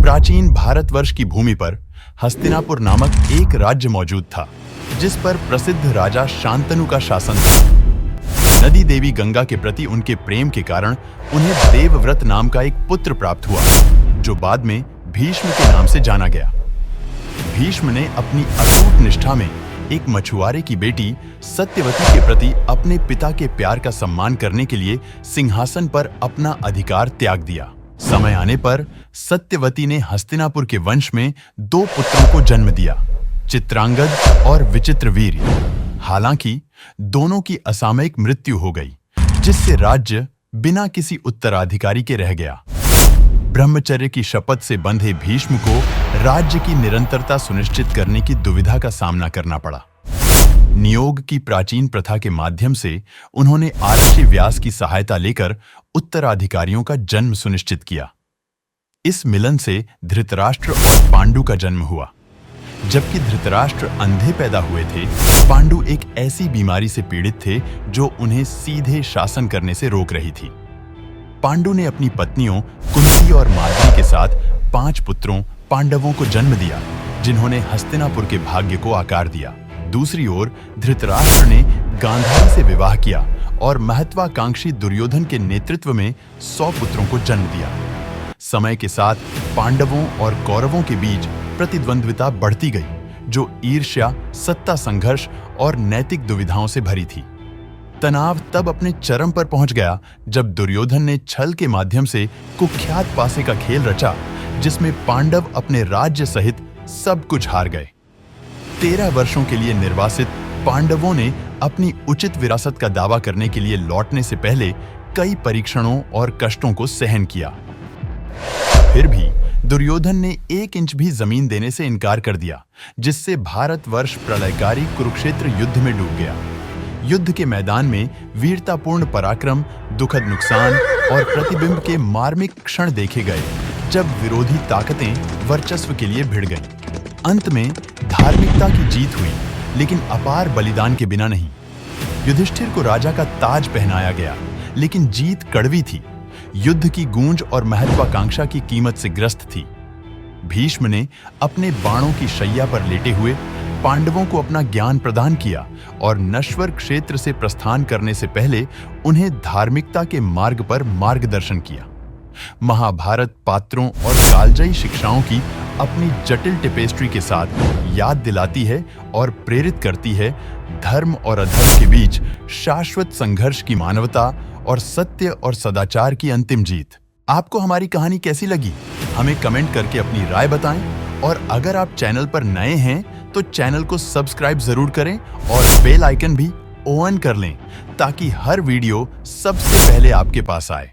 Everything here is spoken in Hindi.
प्राचीन भारतवर्ष की भूमि पर हस्तिनापुर नामक एक राज्य मौजूद था, जिस पर प्रसिद्ध राजा शांतनु का शासन था। नदी देवी गंगा के प्रति उनके प्रेम के कारण उन्हें देवव्रत नाम का एक पुत्र प्राप्त हुआ, जो बाद में भीष्म के नाम से जाना गया। भीष्म ने अपनी अटूट निष्ठा में एक मछुआरे की बेटी सत्यवती के प्रति अपने पिता के प्यार का सम्मान करने के लिए सिंहासन पर अपना अधिकार त्याग दिया। समय आने पर सत्यवती ने हस्तिनापुर के वंश में 2 पुत्रों को जन्म दिया, चित्रांगद और विचित्रवीर्य। हालांकि दोनों की असामयिक मृत्यु हो गई, जिससे राज्य बिना किसी उत्तराधिकारी के रह गया। ब्रह्मचर्य की शपथ से बंधे भीष्म को राज्य की निरंतरता सुनिश्चित करने की दुविधा का सामना करना पड़ा। नियोग की प्राचीन प्रथा के माध्यम से उन्होंने आर्षि व्यास की सहायता लेकर उत्तराधिकारियों का जन्म सुनिश्चित किया। इस मिलन से धृतराष्ट्र और पांडु का जन्म हुआ। जबकि धृतराष्ट्र अंधे पैदा हुए थे, पांडु एक ऐसी बीमारी से पीड़ित थे जो उन्हें सीधे शासन करने से रोक रही थी। पांडु ने अपनी पत्नियों कुंती और माद्री के साथ 5 पुत्रों पांडवों को जन्म दिया, जिन्होंने हस्तिनापुर के भाग्य को आकार दिया। दूसरी ओर धृतराष्ट्र ने गांधारी से विवाह किया और महत्वाकांक्षी दुर्योधन के नेतृत्व में 100 पुत्रों को जन्म दिया। समय के साथ पांडवों और कौरवों के बीच प्रतिद्वंद्विता बढ़ती गई, जो ईर्ष्या, सत्ता संघर्ष और नैतिक दुविधाओं से भरी थी। तनाव तब अपने चरम पर पहुंच गया जब दुर्योधन ने छल के माध्यम से कुख्यात पासे का खेल रचा, जिसमें पांडव अपने राज्य सहित सब कुछ हार गए। 13 वर्षों के लिए निर्वासित पांडवों ने अपनी उचित विरासत का दावा करने के लिए लौटने से पहले कई परीक्षणों और कष्टों को सहन किया। फिर भी दुर्योधन ने 1 इंच भी जमीन देने से इनकार कर दिया, जिससे भारतवर्ष प्रलयकारी कुरुक्षेत्र युद्ध में डूब गया। युद्ध के मैदान में वीरतापूर्ण पराक्रम, दुखद नुकसान और प्रतिबिंब के मार्मिक क्षण देखे गए, जब विरोधी ताकतें वर्चस्व के लिए भिड़ गईं। अंत में धार्मिकता की जीत हुई, लेकिन अपार बलिदान के बिना नहीं। युधिष्ठिर को राजा का ताज पहनाया गया, लेकिन जीत कड़वी थी। युद्ध की गूंज और महत्वाकांक्षा की कीमत से ग्रस्त थी। भीष्म ने अपने बाणों की शैया पर लेटे हुए पांडवों को अपना ज्ञान प्रदान किया और नश्वर क्षेत्र से प्रस्थान करने से पहले उन्हें धार्मिकता के मार्ग पर मार्गदर्शन किया। महाभारत पात्रों और कालजयी शिक्षाओं की अपनी जटिल टेपेस्ट्री के साथ याद दिलाती है और प्रेरित करती है धर्म और अधर्म के बीच शाश्वत संघर्ष की मानवता और सत्य और सदाचार की अंतिम जीत। आपको हमारी कहानी कैसी लगी? हमें कमेंट करके अपनी राय बताएं, और अगर आप चैनल पर नए हैं तो चैनल को सब्सक्राइब जरूर करें और बेल आइकन भी ऑन कर लें, ताकि हर वीडियो सबसे पहले आपके पास आए।